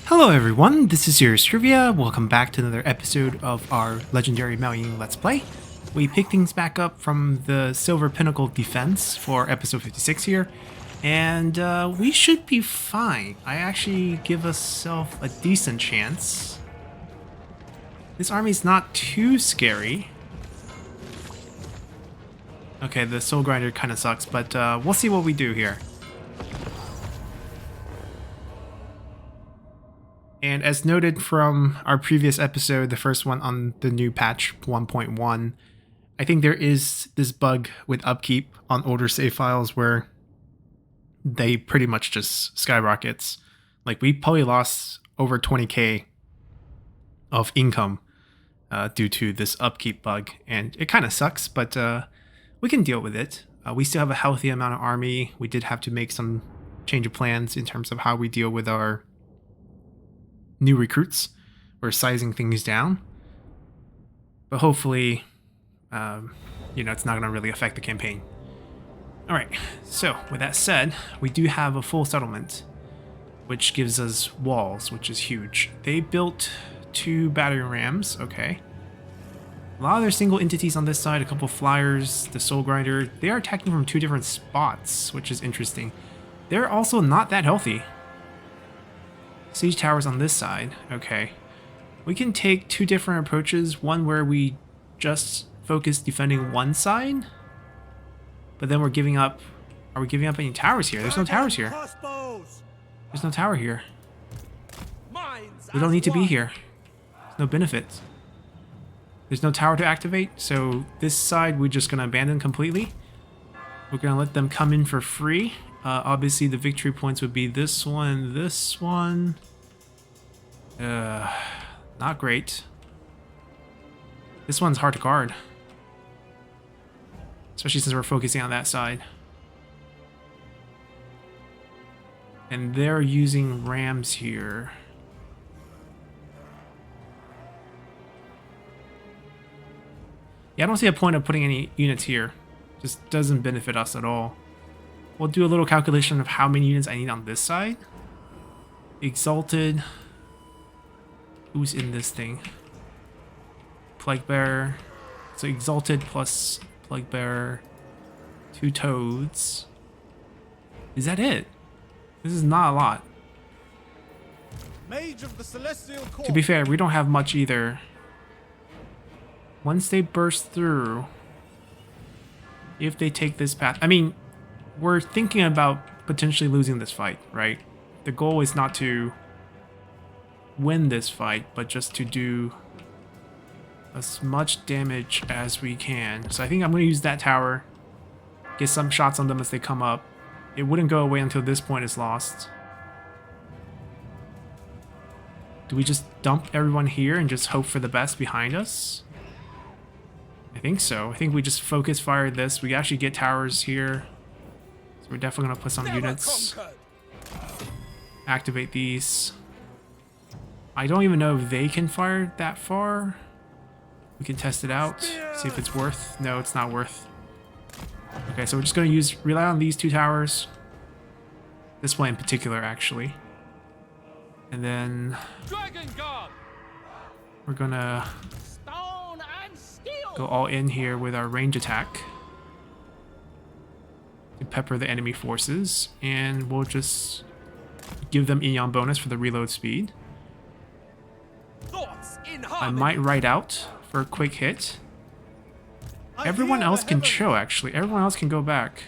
Hello everyone, this is Serious Trivia. Welcome back to another episode of our legendary Miao Ying Let's Play. We pick things back up from the Silver Pinnacle defense for episode 56 here, and we should be fine. I actually give myself a decent chance. This army's not too scary. Okay, the Soul Grinder kind of sucks, but we'll see what we do here. And as noted from our previous episode, the first one on the new patch 1.1, I think there is this bug with upkeep on older save files where they pretty much just skyrockets. Like, we probably lost over 20k of income due to this upkeep bug, and it kind of sucks, but we can deal with it. We still have a healthy amount of army. We did have to make some change of plans in terms of how we deal with our new recruits. We're sizing things down, but hopefully, it's not going to really affect the campaign. All right, so with that said, we do have a full settlement, which gives us walls, which is huge. They built 2 battering rams, okay. A lot of their single entities on this side, a couple flyers, the Soul Grinder. They are attacking from 2 different spots, which is interesting. They're also not that healthy. Siege towers on this side, okay. We can take 2 different approaches, one where we just focus defending one side, but then we're giving up. Are we giving up any towers here? There's no towers here. There's no tower here. We don't need to be here. There's no benefit. There's no tower to activate, so this side we're just gonna abandon completely. We're gonna let them come in for free. Obviously the victory points would be this one, this one. Not great. This one's hard to guard, especially since we're focusing on that side. And they're using rams here. Yeah, I don't see a point of putting any units here. Just doesn't benefit us at all. We'll do a little calculation of how many units I need on this side. Exalted. Who's in this thing? Plague Bearer. So Exalted plus Plague Bearer. 2 Toads. Is that it? This is not a lot. Mage of the Celestial Court. To be fair, we don't have much either. Once they burst through, if they take this path, I mean, we're thinking about potentially losing this fight, right? The goal is not to win this fight, but just to do as much damage as we can. So I think I'm going to use that tower, get some shots on them as they come up. It wouldn't go away until this point is lost. Do we just dump everyone here and just hope for the best behind us? I think so. I think we just focus fire this. We actually get towers here. So we're definitely going to put some units. Activate these. I don't even know if they can fire that far. We can test it out. See if it's worth. No, it's not worth. Okay, so we're just going to rely on these 2 towers. This one in particular, actually. And then we're going to go all in here with our range attack to pepper the enemy forces, and we'll just give them Eon bonus for the reload speed. I might ride out for a quick hit. Everyone else can chill, actually. Everyone else can go back.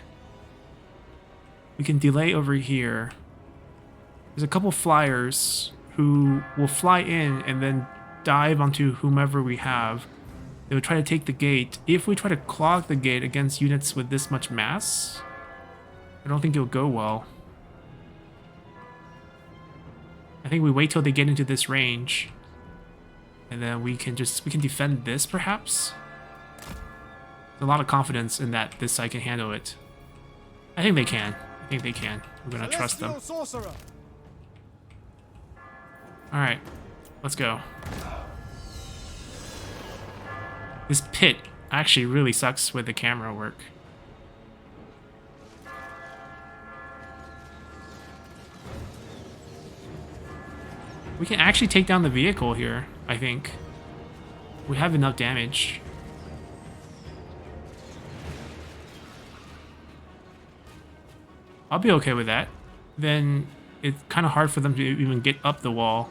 We can delay over here. There's a couple flyers who will fly in and then dive onto whomever we have. They would try to take the gate. If we try to clog the gate against units with this much mass, I don't think it'll go well. I think we wait till they get into this range, and then we can defend this, perhaps. There's a lot of confidence in that this side can handle it. I think they can. I think they can. We're gonna trust them. Alright, let's go. This pit actually really sucks with the camera work. We can actually take down the vehicle here, I think. We have enough damage. I'll be okay with that. Then it's kind of hard for them to even get up the wall.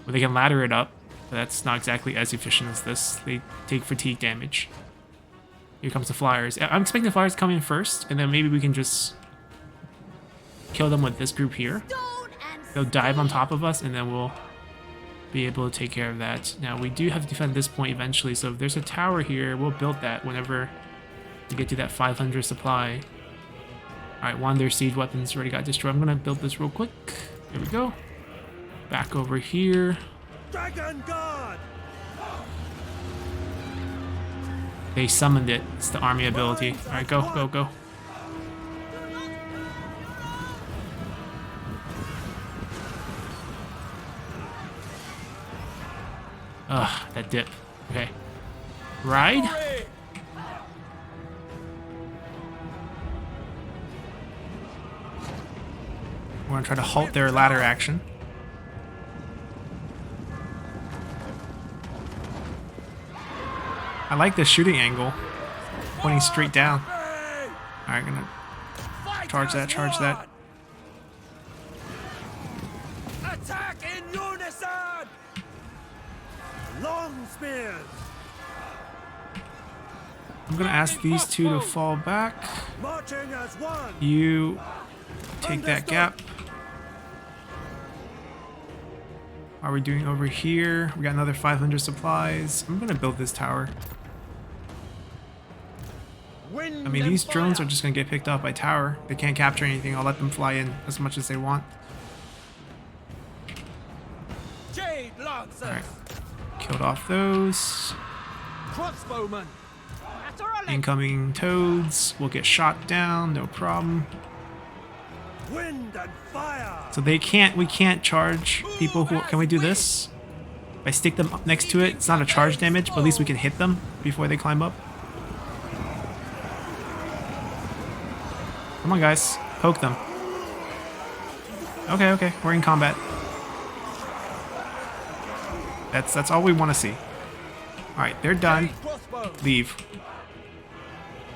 But they can ladder it up. But that's not exactly as efficient as this. They take fatigue damage. Here comes the flyers. I'm expecting the flyers to come in first, and then maybe we can just kill them with this group here. They'll dive on top of us, and then we'll be able to take care of that. Now, we do have to defend this point eventually, so if there's a tower here, we'll build that whenever we get to that 500 supply. Alright, one of their siege weapons already got destroyed. I'm gonna build this real quick. There we go. Back over here. Dragon Guard! They summoned it. It's the army ability. Alright, go, go, go. Ugh, that dip. Okay. Ride? We're gonna try to halt their ladder action. I like the shooting angle. Pointing straight down. Alright, gonna charge that, charge that. Attack in unison! Long spears! I'm gonna ask these two to fall back. Marching as one! You take that gap. How are we doing over here? We got another 500 supplies. I'm gonna build this tower. I mean, these drones are just gonna get picked up by tower. They can't capture anything. I'll let them fly in as much as they want. Alright. Killed off those. Crossbowmen! Incoming toads will get shot down, no problem. Wind and fire! So we can't charge people who, can we do this? If I stick them up next to it, it's not a charge damage, but at least we can hit them before they climb up. Come on guys, poke them. Okay, okay, we're in combat. That's all we want to see. Alright, they're done. Leave.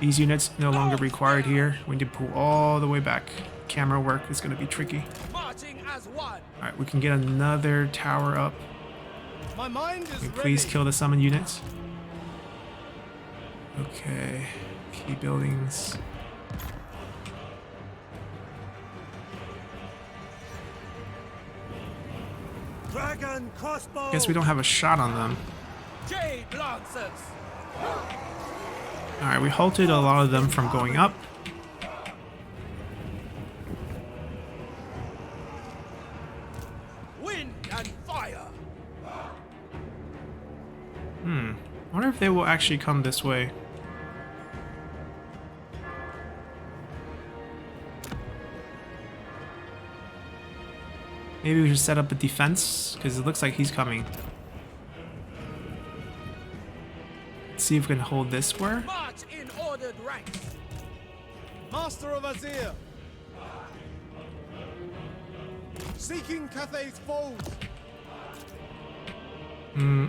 These units no longer required here. We need to pull all the way back. Camera work is going to be tricky. Alright, we can get another tower up. Can we please kill the summon units? Okay. Key buildings. Dragon crossbow! Guess we don't have a shot on them. Jade lancers! Alright, we halted a lot of them from going up. Wind and fire! I wonder if they will actually come this way. Maybe we should set up a defense, because it looks like he's coming. Let's see if we can hold this square. March in ordered ranks! Master of Azir! Seeking Cathay's foes!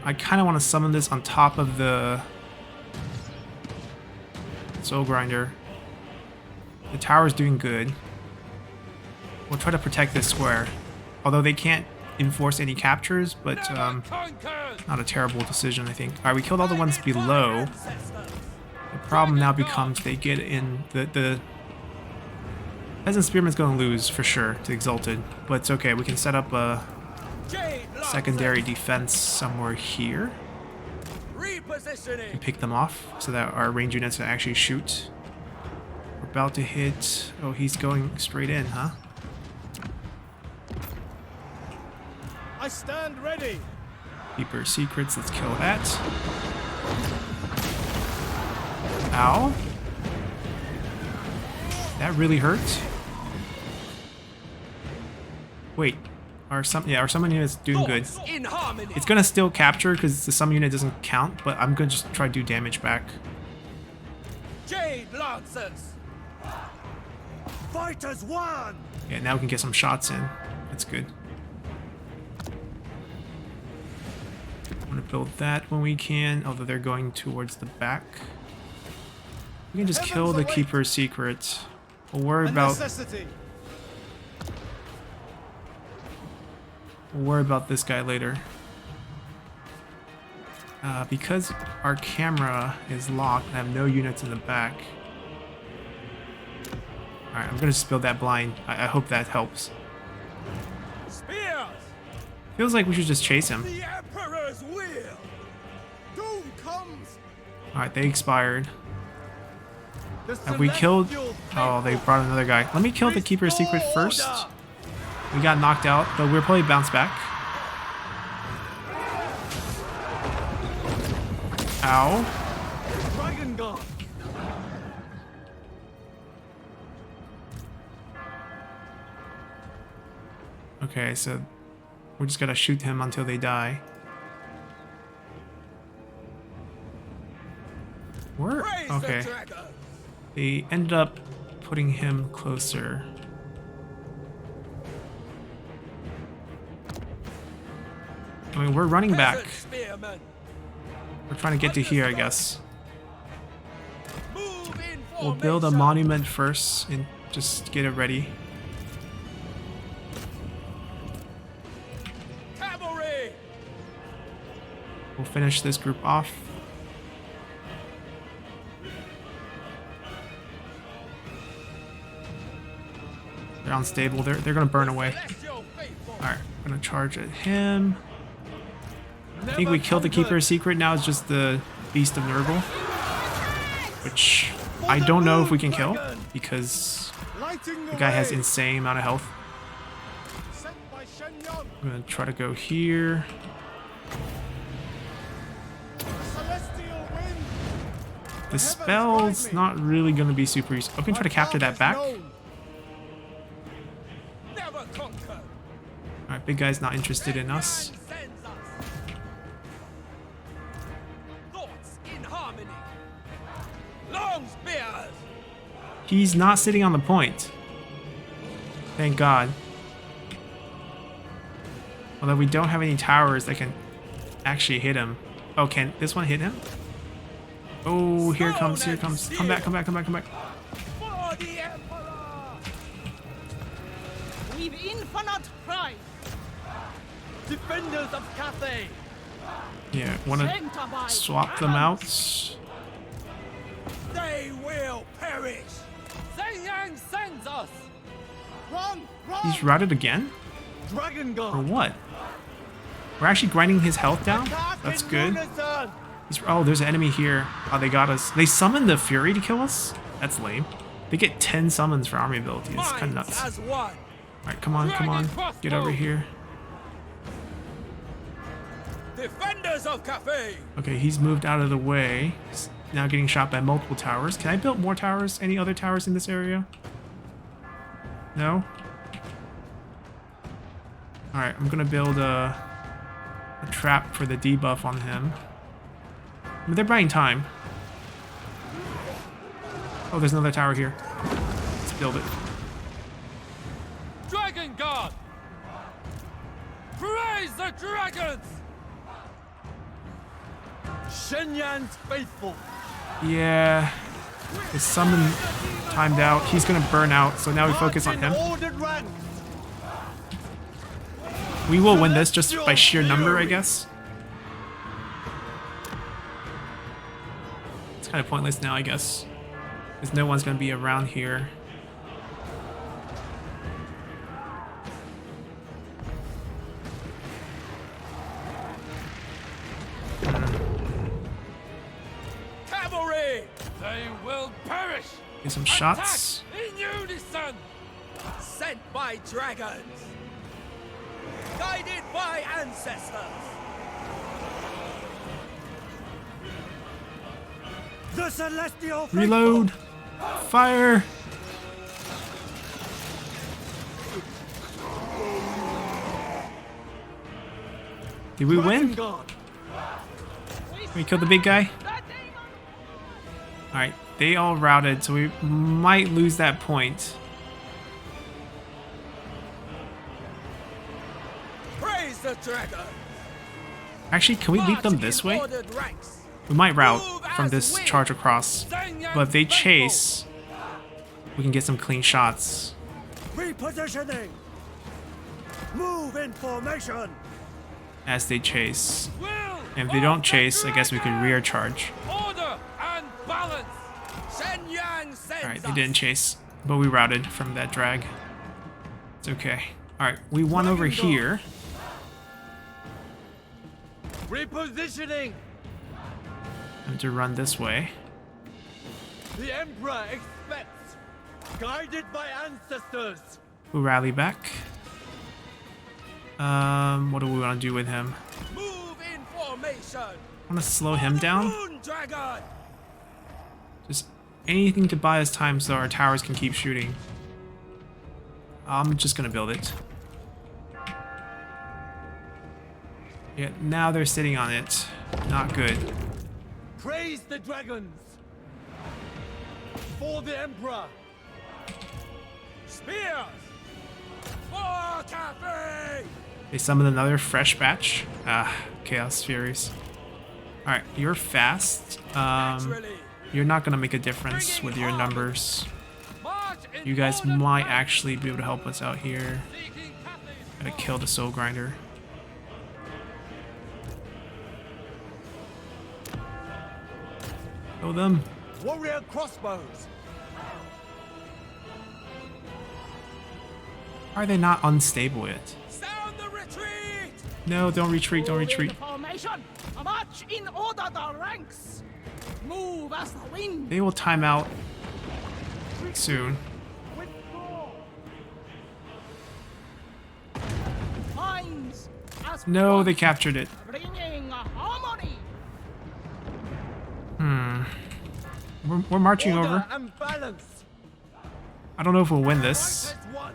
I kind of want to summon this on top of the Soul Grinder. The tower's doing good. We'll try to protect this square. Although they can't enforce any captures, but not a terrible decision, I think. Alright, we killed all the ones below. The problem now becomes they get in the Peasant Spearman's going to lose for sure to Exalted, but it's okay. We can set up a secondary defense somewhere here and pick them off so that our range units can actually shoot. We're about to hit... Oh, he's going straight in, huh? I stand ready! Keeper Secrets, let's kill that. Ow. That really hurt. Wait, our summon unit's doing good. It's gonna still capture because the summon unit doesn't count, but I'm gonna just try to do damage back. Jade Lancers! Fighters one! Yeah, now we can get some shots in. That's good. I'm gonna build that when we can, although they're going towards the back. We can just kill the Keeper's Secret. We'll worry about this guy later. Because our camera is locked and I have no units in the back. Alright, I'm gonna just build that blind. I hope that helps. Spears! Feels like we should just chase him. The Emperor's will! Doom comes! Alright, they expired. Have we killed... Oh, they brought another guy. Let me kill the Keeper's Secret first. We got knocked out, but we'll probably bounce back. Ow. Dragon God! Okay, so we're just gonna shoot him until they die. We're... Okay. They ended up putting him closer. I mean, we're running back. We're trying to get to here, I guess. We'll build a monument first and just get it ready. Cavalry! We'll finish this group off. They're unstable. They're gonna burn away. Alright, I'm gonna charge at him. I think we killed the Keeper's Secret. Now it's just the Beast of Nurgle, which I don't know if we can kill because the guy has insane amount of health. I'm gonna try to go here. The spell's not really gonna be super useful. I can try to capture that back. Alright, big guy's not interested in us. He's not sitting on the point. Thank God. Although we don't have any towers that can actually hit him. Oh, can this one hit him? Oh, here it comes, here it comes. Come back, come back, come back, come back. We've infinite pride. Defenders of Cathay! Yeah, wanna swap them out. They will perish! Yang sends us! Run! Run! He's routed again? Dragon Or God! what? We're actually grinding his health down? That's good. Oh, there's an enemy here. Oh, they got us. They summoned the Fury to kill us? That's lame. They get 10 summons for army abilities. It's kind of nuts. Alright, come on, come on. Get over here. Defenders of Cathay! Okay, he's moved out of the way. He's now getting shot by multiple towers. Can I build more towers? Any other towers in this area? No? Alright, I'm gonna build a trap for the debuff on him. I mean, they're buying time. Oh, there's another tower here. Let's build it. Dragon God! Praise the dragons! Shenyan's faithful. Yeah. His summon timed out. He's gonna burn out, so now we focus on him. We will win this just by sheer number, I guess. It's kind of pointless now, I guess. Because no one's gonna be around here. Cavalry! They will perish! Get some shots. In unison! Sent by dragons! Guided by ancestors! The celestial Reload! Fire! Did we win? We killed the big guy? Alright, they all routed, so we might lose that point. Praise the dragon! Actually, can we lead them this way? Ordered ranks. We might route from this charge across. But if they chase, we can get some clean shots. Repositioning. Move in formation. As they chase. And if they don't chase, I guess we could rear charge. Order and balance. Shen Yang sends Alright, they didn't chase, but we routed from that drag. It's okay. Alright, we won over here. Repositioning. Time to run this way. The Emperor expects. Guided by ancestors. We'll rally back. What do we want to do with him? Move in formation. I want to slow him down. Moon Dragon. Just anything to buy us time so our towers can keep shooting. I'm just gonna build it. Yeah, now they're sitting on it. Not good. Praise the dragons. For the Emperor. Spears. For Cafe. They summoned another fresh batch. Ah, Chaos Furies. Alright, you're fast. You're not gonna make a difference with your numbers. You guys might actually be able to help us out here. Gotta kill the Soul Grinder. Kill them. Warrior crossbows. Are they not unstable yet? Sound the retreat. No, don't retreat, don't retreat. Formation. March in order the ranks. Move as the wind. They will time out soon. Minds as No, one. they captured it. Bringing harmony. We're marching Order over. and balance. I don't know if we'll win this, Right as one.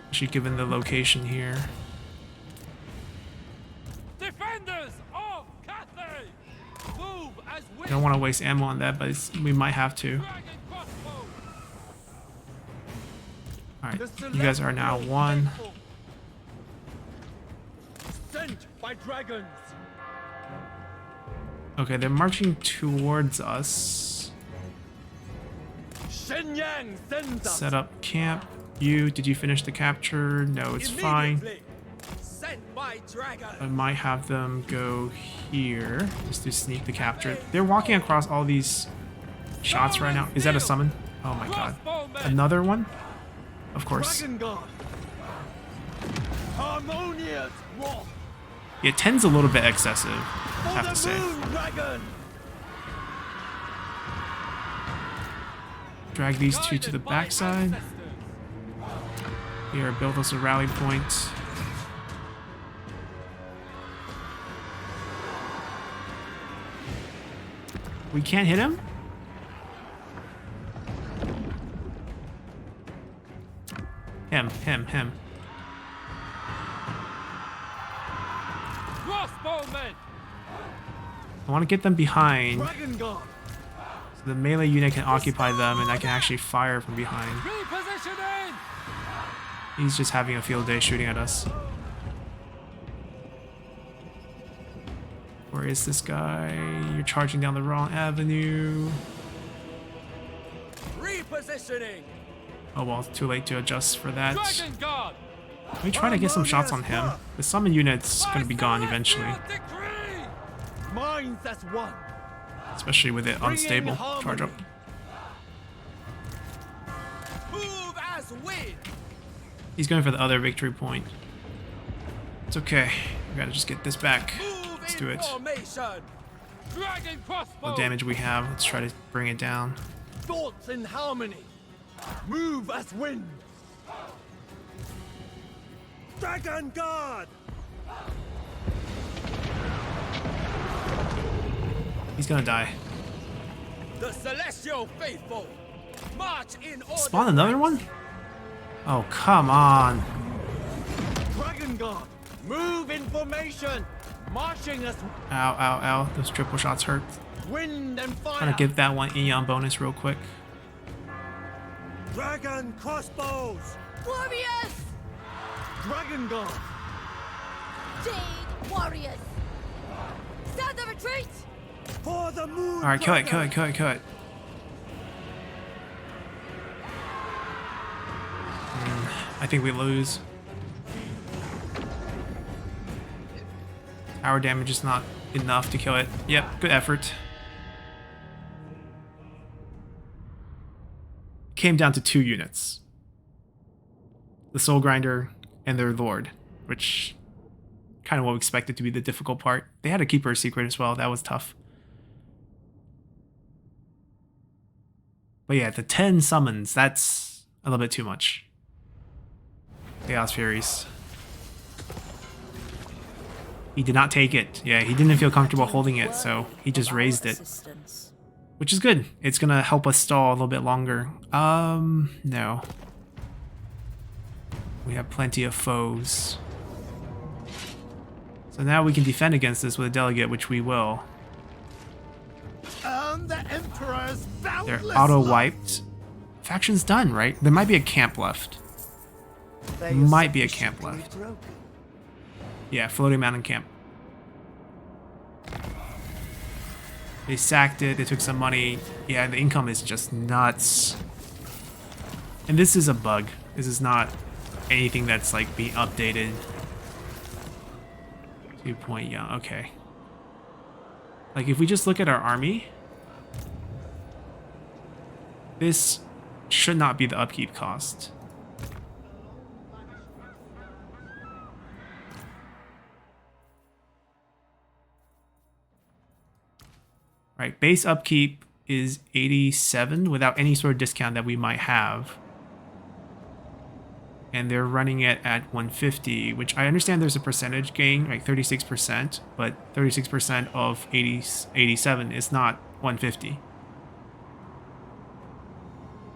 especially given the location here. Defenders of Cathay. Move as I wind. don't want to waste ammo on that, but we might have to. Dragon crossbow. Alright, you guys are now one. Sent by dragons. Okay, they're marching towards us. Shenyang sends us. Set up camp. Did you finish the capture? No, it's fine. Immediately. Sent by dragon. I might have them go here just to sneak the capture. They're walking across all these shots right now. Is that a summon? Oh my god. Another one? Of course. Dragon guard. Harmonious wrath. Yeah, 10's a little bit excessive, I have to say. Moon dragon. Drag these two to the backside. Here, build us a rally point. We can't hit him? Him. Crossbowmen. I want to get them behind Dragon guard. so the melee unit can occupy them and I can actually fire from behind. Repositioning. He's just having a field day shooting at us. Where is this guy? You're charging down the wrong avenue. Repositioning. Oh well, it's too late to adjust for that. Dragon guard. Let me try to get some shots on him. The summon unit's gonna be gone eventually, Minds as one. especially with it unstable. Charge up. Move as wind. He's going for the other victory point. It's okay. We gotta just get this back. Move Let's in do it. formation. Dragon crossbow. What damage we have, let's try to bring it down. Thoughts in harmony. Move as wind. Dragon guard. He's gonna die. The celestial faithful. March in order. Spawn another one? Oh, come on. Dragon guard. Move in formation. Marching as Ow. Those triple shots hurt. wind and fire. Trying to give that one Eon bonus real quick. Dragon crossbows. Warriors. Dragon guard. Jade warriors. Retreat! For the moon. Alright, kill it, kill it, kill it, kill it. I think we lose. Our damage is not enough to kill it. Yep, good effort. Came down to 2 units. The Soul Grinder and their Lord, which kind of what we expected to be the difficult part. They had a Keeper secret as well. That was tough. But yeah, the 10 summons, that's a little bit too much. Chaos Furies. He did not take it. Yeah, he didn't feel comfortable holding it, so he just raised it. Which is good. It's gonna help us stall a little bit longer. No. We have plenty of foes. So now we can defend against this with a delegate, which we will. The Emperor's They're boundless auto-wiped. Faction's done, right? There might be a camp left. Might be a camp left. Yeah, floating mountain camp. They sacked it, they took some money. Yeah, the income is just nuts. And this is a bug. This is not anything that's like being updated. 2 point, yeah, okay. Like if we just look at our army, this should not be the upkeep cost. Right, base upkeep is 87 without any sort of discount that we might have. And they're running it at 150, which I understand there's a percentage gain, like 36%, but 36% of 87 is not 150.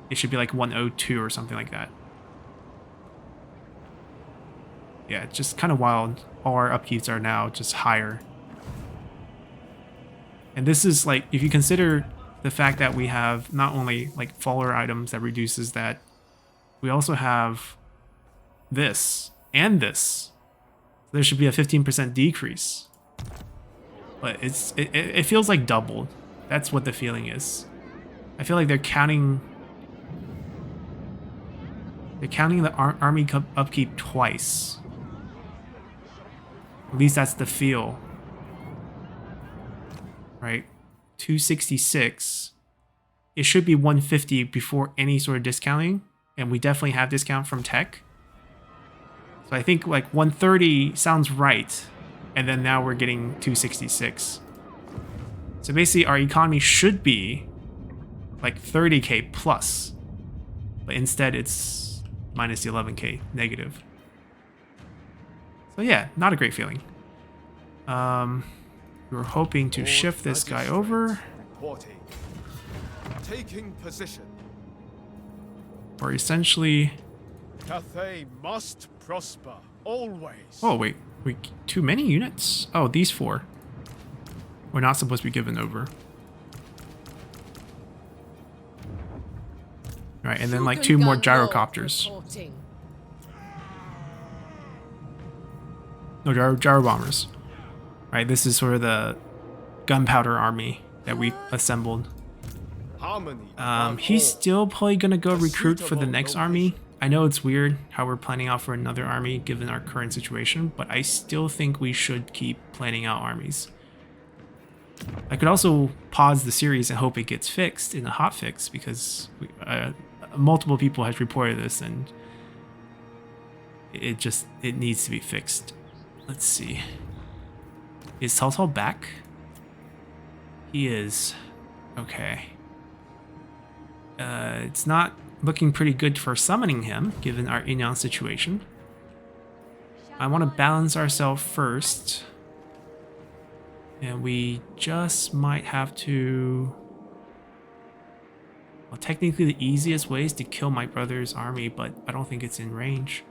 It should be like 102 or something like that. Yeah, it's just kind of wild. All our upkeeps are now just higher. And this is like, if you consider the fact that we have not only like faller items that reduces that, we also have this and this. There should be a 15% decrease. But it feels like doubled. That's what the feeling is. I feel like they're counting the army upkeep twice. At least that's the feel. Right? 266. It should be 150 before any sort of discounting. And we definitely have discount from tech. So I think like 130 sounds right. And then now we're getting 266. So basically our economy should be like 30k plus. But instead it's minus 11k negative. So yeah, not a great feeling. We were hoping to shift this guy over. Reporting. Taking position. Or essentially... Cathay must prosper, always. Oh, wait. Too many units? Oh, these 4. We're not supposed to be given over. Right, and then like 2 more gyrocopters. No, gyro bombers. Right, this is sort of the gunpowder army that we assembled. He's still probably gonna go recruit for the next army. I know it's weird how we're planning out for another army given our current situation, but I still think we should keep planning out armies. I could also pause the series and hope it gets fixed in a hotfix because multiple people have reported this and it needs to be fixed. Let's see. Is Cao Cao back? He is. Okay. It's not looking pretty good for summoning him, given our Inyan situation. I want to balance ourselves first. And we just might have to... Well, technically the easiest way is to kill my brother's army, but I don't think it's in range.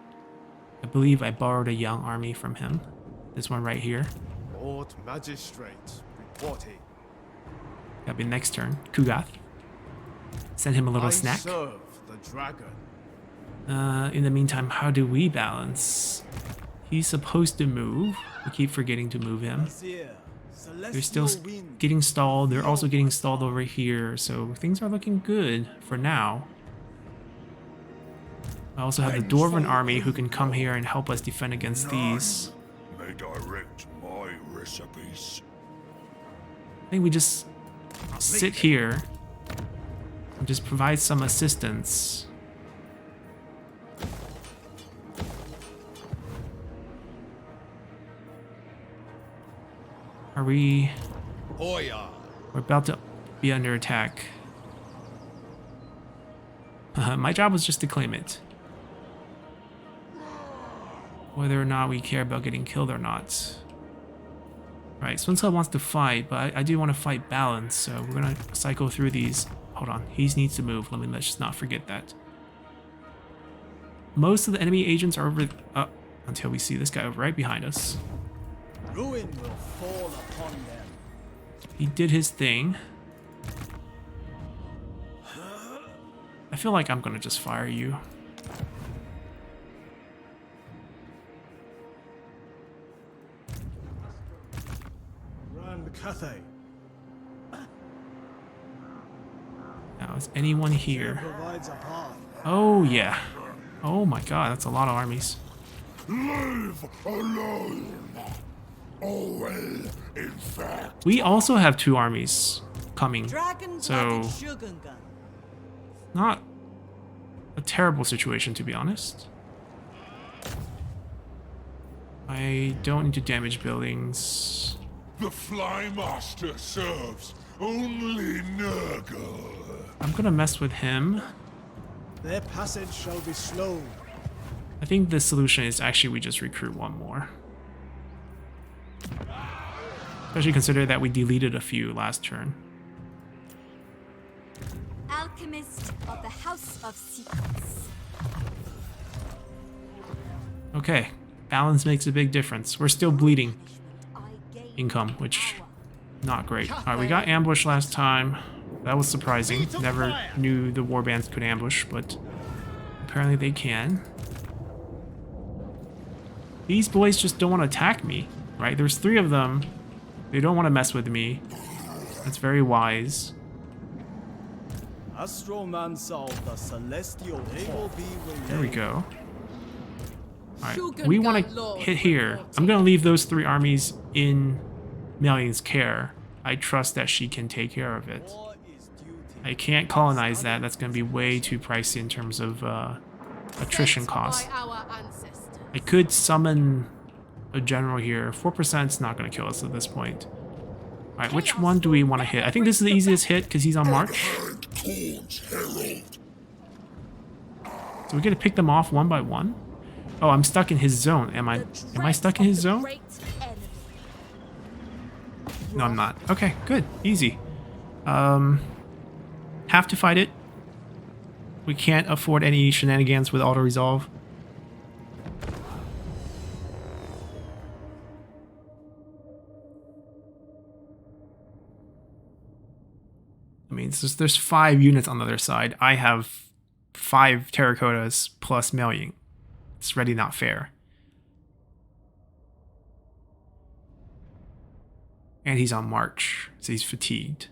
I believe I borrowed a young army from him. This one right here. Lord Magistrate reporting. That'll be next turn. Kugath. Send him a little snack. Serve the dragon. In the meantime, how do we balance? He's supposed to move. We keep forgetting to move him. Here, They're still getting stalled. They're also getting stalled over here. So things are looking good for now. I also have the Dwarven army who can come here and help us defend against these. May direct my recipes. I think we just sit here and just provide some assistance. Are we... Hoya. We're about to be under attack. My job was just to claim it. Whether or not we care about getting killed or not. Right, Sun Tzu wants to fight, but I do want to fight balance, so we're gonna cycle through these. Hold on, he needs to move. Let's just not forget that. Most of the enemy agents are over until we see this guy right behind us. Ruin will fall upon them. He did his thing. I feel like I'm gonna just fire you. Run, Cathay. Now, is anyone here? Provides a path. Oh, yeah. Oh my god, that's a lot of armies. Leave alone. Oh well, in fact. We also have 2 armies coming, Dragon so Shogun gun. not a terrible situation, to be honest. I don't need to damage buildings. The Fly Master serves only Nurgle. I'm gonna mess with him. Their passage shall be slow. I think the solution is actually we just recruit one more. Especially consider that we deleted a few last turn. Alchemist of the House of Secrets. Okay, balance makes a big difference. We're still bleeding income, which not great. Alright, we got ambushed last time. That was surprising. Never knew the warbands could ambush, but apparently they can. These boys just don't want to attack me, right? There's 3 of them. They don't want to mess with me. That's very wise. Astromancer of the celestial they will be with There we go. Alright, we want to hit here. I'm going to leave those 3 armies in Miao Ying's care. I trust that she can take care of it. I can't colonize that. That's going to be way too pricey in terms of attrition costs. I could summon a general here. 4% is not going to kill us at this point. Alright, which one do we want to hit? I think this is the easiest hit because he's on march. So we get to pick them off one by one. Oh, I'm stuck in his zone. Am I stuck in his zone? No, I'm not. Okay, good. Easy. Have to fight it. We can't afford any shenanigans with auto-resolve. I mean, there's 5 units on the other side. I have 5 terracottas plus Miao Ying. It's really not fair. And he's on march, so he's fatigued.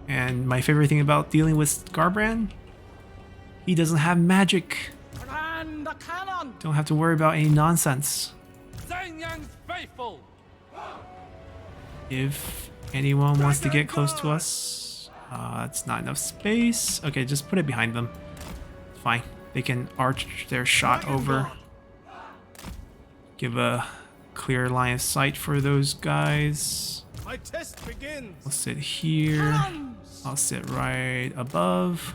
And my favorite thing about dealing with Garbrand, he doesn't have magic. Brand the cannon. Don't have to worry about any nonsense. Zhang Yang's faithful. If anyone wants to get close to us, it's not enough space. Okay, just put it behind them. Fine. They can arch their shot over. Give a clear line of sight for those guys. My test begins. I'll sit here. I'll sit right above.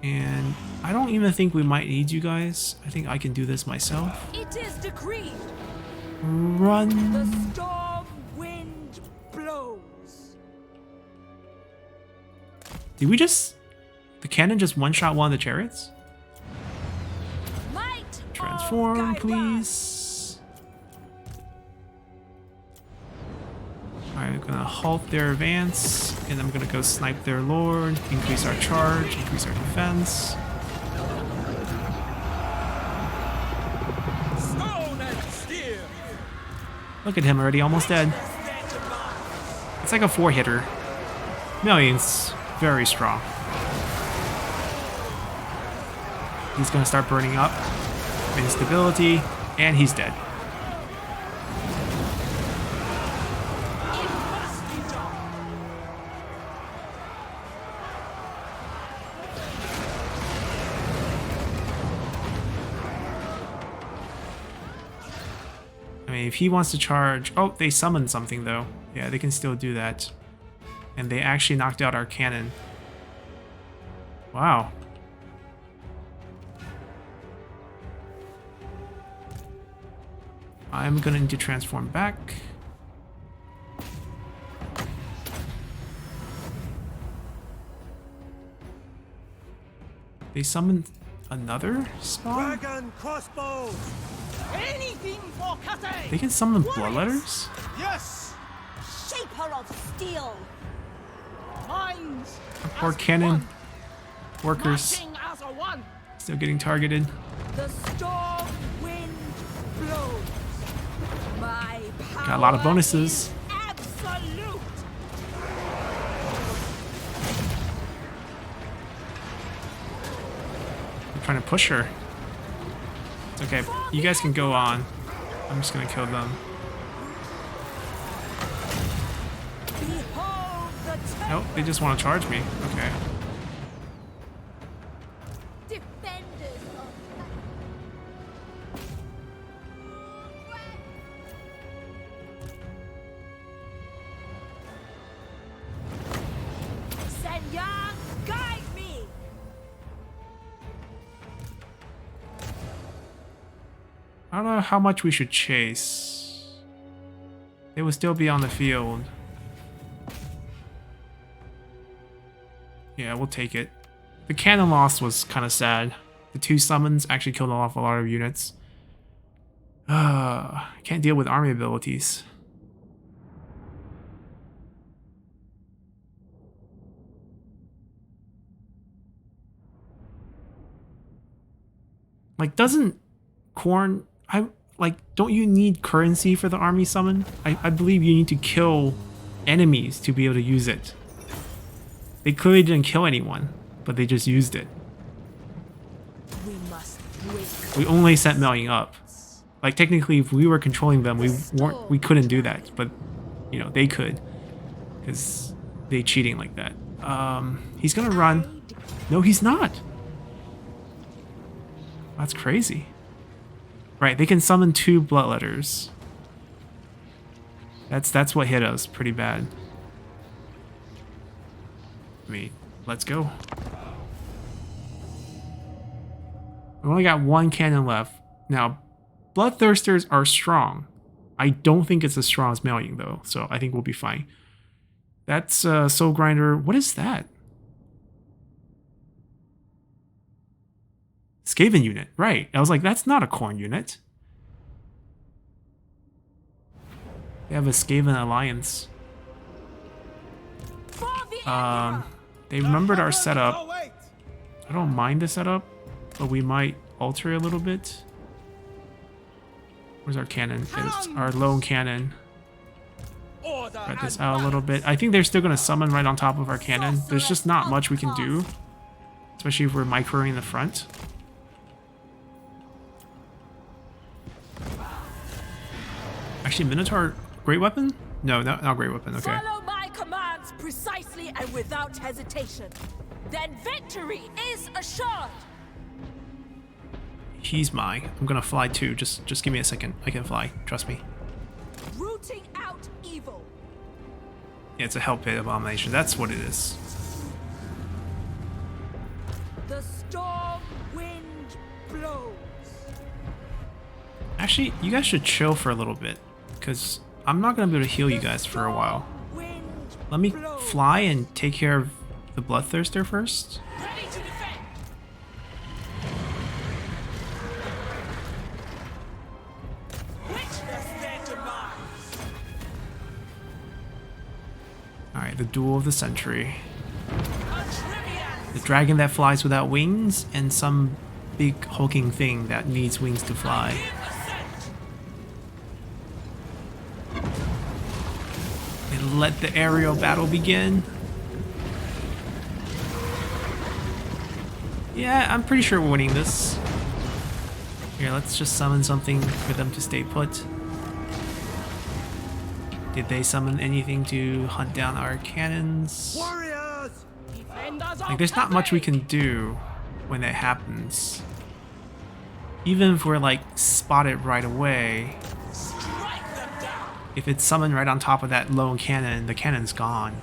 And I don't even think we might need you guys. I think I can do this myself. It is decreed. Run. The storm wind blows. Did we just... The cannon just one-shot one of the chariots? Might Transform, please. Alright, I'm gonna halt their advance, and I'm gonna go snipe their lord, increase our charge, increase our defense. Look at him already, almost dead. It's like a 4-hitter. Miao Ying's very strong. He's gonna start burning up. Instability, and he's dead. I mean, if he wants to charge... Oh, they summoned something, though. Yeah, they can still do that. And they actually knocked out our cannon. Wow. I'm gonna need to transform back. They summoned another spawn? Dragon crossbows! Anything for Cathay! They can summon bloodletters? Yes! Shaper of steel. Minds Poor as cannon one, workers marching as a one. still getting targeted. The storm wind blows. My power Got a lot of bonuses. is absolute. I'm trying to push her. It's okay. You guys can go on. I'm just gonna kill them. Behold the Nope, they just want to charge me. Okay. defenders of Senya, guide me. I don't know how much we should chase. They will still be on the field. Yeah, we'll take it. The cannon loss was kind of sad. The 2 summons actually killed off a lot of units. Can't deal with army abilities. Like, doesn't Khorne... don't you need currency for the army summon? I believe you need to kill enemies to be able to use it. They clearly didn't kill anyone, but they just used it. We must break. We only sent Miao Ying up. Like, technically, if we were controlling them, we couldn't do that. But, you know, they could. Because they cheating like that. He's gonna run. No, he's not. That's crazy. Right, they can summon 2 bloodletters. That's what hit us pretty bad. I mean, let's go. We only got 1 cannon left. Now, Bloodthirsters are strong. I don't think it's as strong as Miao Ying, though, so I think we'll be fine. That's Soul Grinder. What is that? Skaven unit, right. I was like, that's not a Khorne unit. They have a Skaven alliance. They remembered our setup. I don't mind the setup, but we might alter it a little bit. Where's our cannon? It's our lone cannon. Spread this out a little bit. I think they're still going to summon right on top of our cannon. There's just not much we can do, especially if we're microing the front. Actually, Minotaur, great weapon? No, not great weapon. Okay. Follow my commands precisely and without hesitation. Then victory is assured. He's mine. I'm gonna fly too. Just give me a second. I can fly. Trust me. Rooting out evil. Yeah, it's a hell pit abomination. That's what it is. The storm wind blows. Actually, you guys should chill for a little bit, because I'm not gonna be able to heal you guys for a while. Wind Let me blows. fly and take care of the Bloodthirster first. Ready to defend. Witness their demise! Alright, the Duel of the Century. Atrimian. The dragon that flies without wings, and some big hulking thing that needs wings to fly. Give assent. let the aerial battle begin. Yeah, I'm pretty sure we're winning this. Here, let's just summon something for them to stay put. Did they summon anything to hunt down our cannons? Warriors! Defenders Like, of there's not much we Cathay! can do when that happens. Even if we're, like, spotted right away, Strike them down! if it's summoned right on top of that lone cannon, the cannon's gone.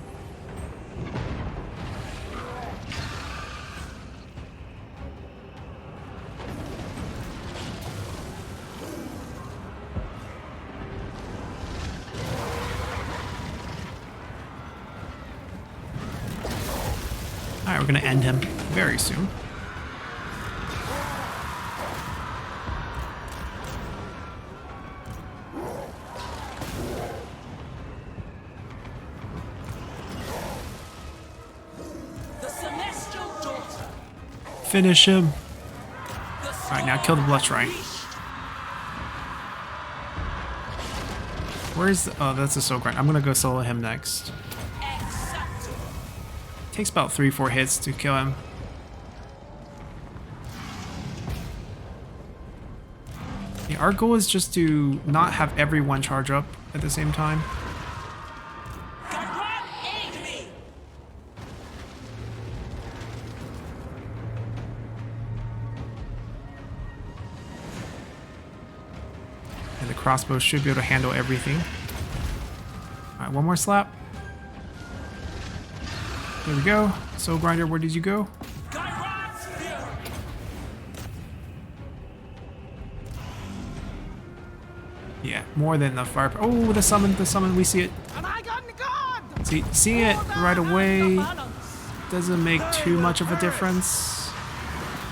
Alright, we're gonna end him very soon. The celestial daughter! Finish him. The Alright, now kill the Bloodstrike. Where's... oh, that's a Soul Grind. I'm gonna go solo him next. Exacto! Takes about 3-4 hits to kill him. Yeah, our goal is just to not have everyone charge up at the same time. Garan, aid me! And the crossbow should be able to handle everything. Alright, one more slap. There we go. Soul Grinder, where did you go? Garan's fury! Yeah, more than enough fire. Oh, the summon, we see it. And I got God! See, seeing it right away doesn't make too much of a difference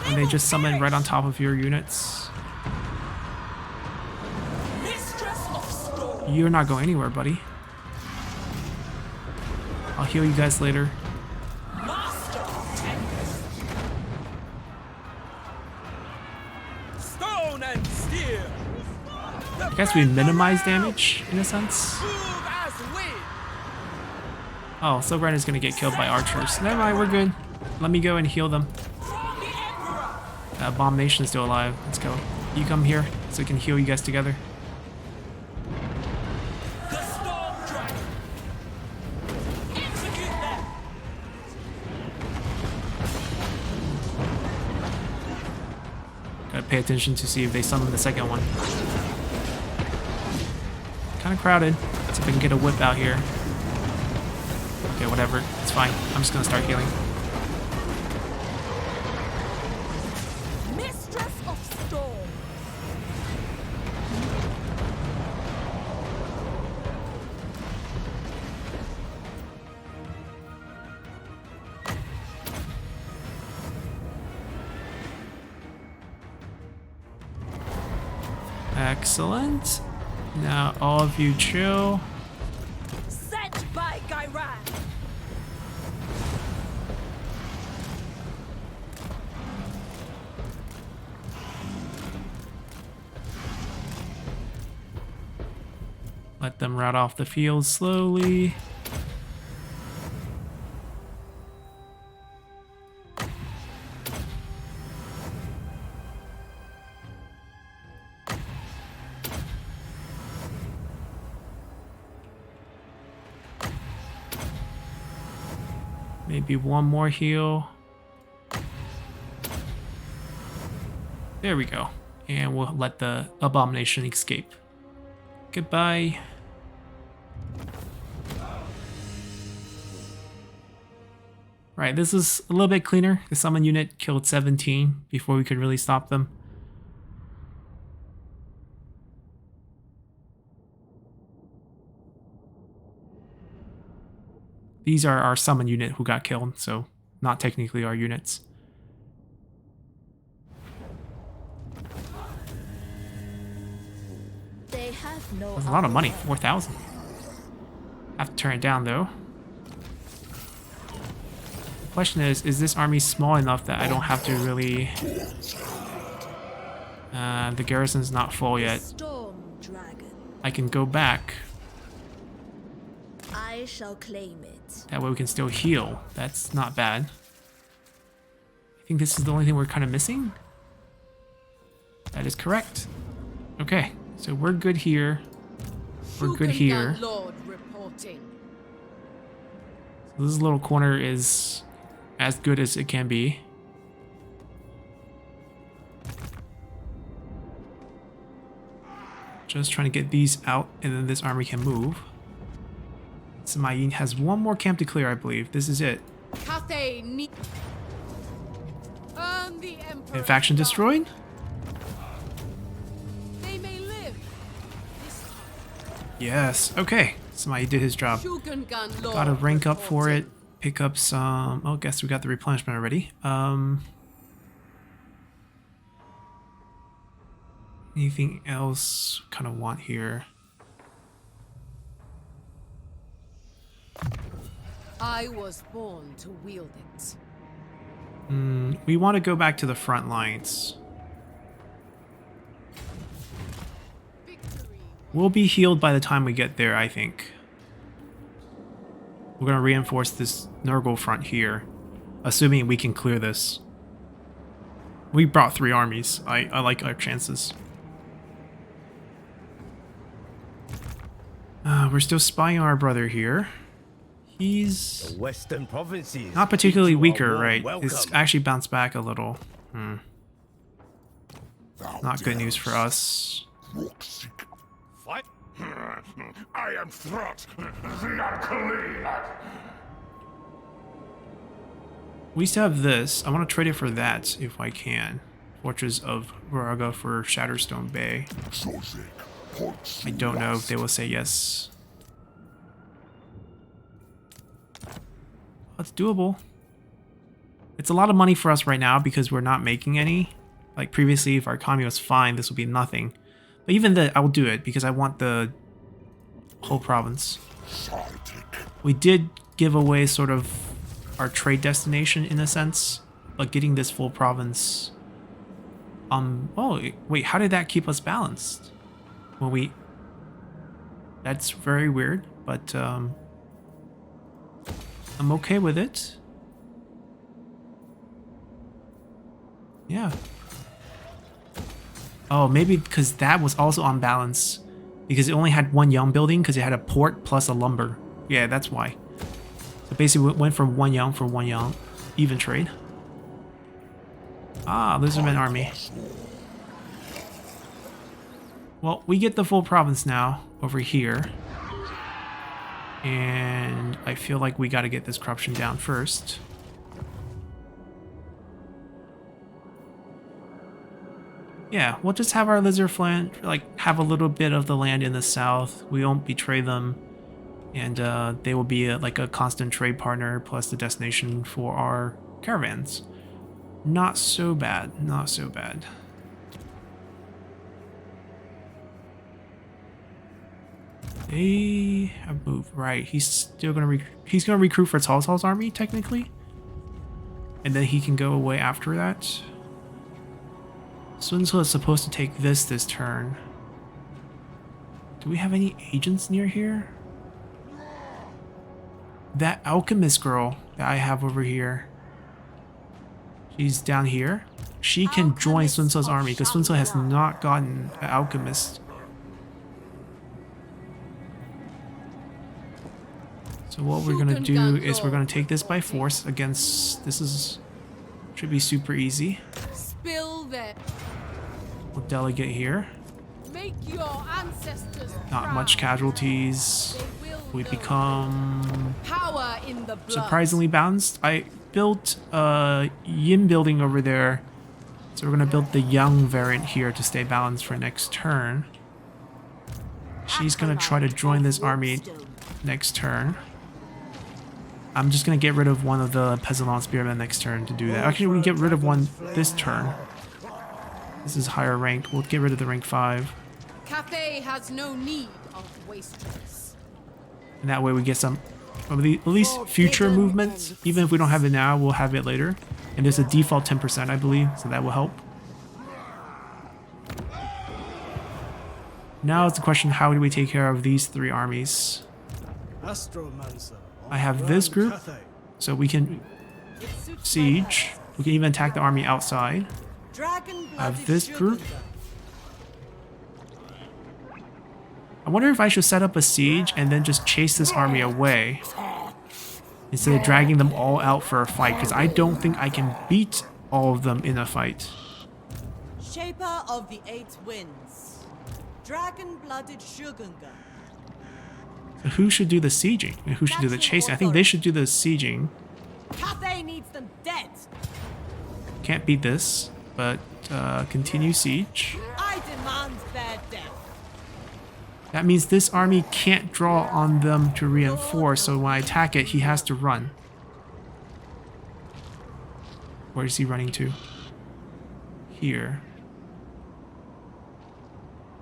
when they just summon right on top of your units. Mistress of Storm! You're not going anywhere, buddy. I'll heal you guys later. Master of Tempest! Stone and steel! I guess we minimize damage in a sense. Move as wind! Oh, Soul Grinder's gonna get killed by archers. Never mind, we're good. Let me go and heal them. From the Emperor! Abomination's still alive. Let's go. You come here so we can heal you guys together. The Storm Dragon! Execute them! Gotta pay attention to see if they summon the second one. Kind of crowded. Let's see if I can get a whip out here. Okay, whatever. It's fine. I'm just gonna start healing. Mistress of Storm. Excellent. Now all of you chill. Sent by Gairan. Let them rout off the field slowly. Maybe one more heal. There we go. And we'll let the abomination escape. Goodbye. Right, this is a little bit cleaner. The summon unit killed 17 before we could really stop them. These are our summon unit who got killed, so not technically our units. They have no. That's a lot of money, 4,000. Have to turn it down though. The question is this army small enough that I don't have to really... the garrison's not full yet. Storm Dragon. I can go back. I I shall claim it. That way we can still heal. That's not bad. I think this is the only thing we're kind of missing. That is correct. Okay, so we're good here. We're good here. Lord reporting. So this little corner is as good as it can be. Just trying to get these out, and then this army can move. So Miao Ying has one more camp to clear, I believe. This is it. And faction destroyed? They may live. Yes. Okay. Somebody did his job. Got to rank up for it. Pick up some... Oh, guess we got the replenishment already. Anything else kind of want here? I was born to wield it. We want to go back to the front lines. We'll be healed by the time we get there, I think. We're going to reinforce this Nurgle front here, assuming we can clear this. We brought 3 armies. I like our chances. We're still spying on our brother here. He's The Western provinces. not particularly give you a weaker, warm right? welcome. It's actually bounced back a little. Not good news for us. Fight. I am Throt, the unclean. We still have this. I want to trade it for that if I can. Fortress of Varaga for Shatterstone Bay. I don't know if they will say yes. It's doable. It's a lot of money for us right now because we're not making any. Like previously, if our economy was fine, this would be nothing. But even then, I will do it because I want the whole province. We did give away sort of our trade destination in a sense, but getting this full province. Oh wait, how did that keep us balanced? When we. That's very weird, but I'm okay with it. Yeah. Oh, maybe because that was also on balance. Because it only had 1 young building because it had a port plus a lumber. Yeah, that's why. So basically it went from 1 young for 1 young. Even trade. Ah, Lizardman army. Well, we get the full province now over here. And I feel like we got to get this corruption down first. Yeah, we'll just have our lizard flank, like, have a little bit of the land in the south. We won't betray them. And they will be like a constant trade partner plus the destination for our caravans. Not so bad, not so bad. They have moved, right? He's still gonna recruit for Cao Cao's army technically, and then he can go away after that. Sun Ce is supposed to take this turn. Do we have any agents near here? That alchemist girl that I have over here. She's down here. She can join Sun Ce's army because Sun Ce has not gotten an alchemist. So what we're gonna do is we're gonna take this by force against. Should be super easy. Spill them. We'll delegate here. Make your ancestors Not much casualties. We become power in the blood. surprisingly balanced. I built a yin building over there, so we're gonna build the young variant here to stay balanced for next turn. She's gonna try to join this army next turn. I'm just gonna get rid of one of the Peasant Spearmen next turn to do that. Actually, we can get rid of one this turn. This is higher ranked. We'll get rid of the rank 5. Cathay has no need of wastrels. And that way we get some of the at least future movements. Even if we don't have it now, we'll have it later. And there's a default 10%, I believe, so that will help. Now it's the question, how do we take care of these 3 armies? Astromancer. I have this group, so we can siege. We can even attack the army outside. I have this group. I wonder if I should set up a siege and then just chase this army away instead of dragging them all out for a fight, because I don't think I can beat all of them in a fight. Shaper of the Eight Winds. Dragon-blooded Shogunga. So who should do the sieging? And who should do the chasing? I think they should do the sieging. Cathay needs them dead. Can't beat this, but continue siege. I demand their death. That means this army can't draw on them to reinforce, so when I attack it, he has to run. Where is he running to? Here.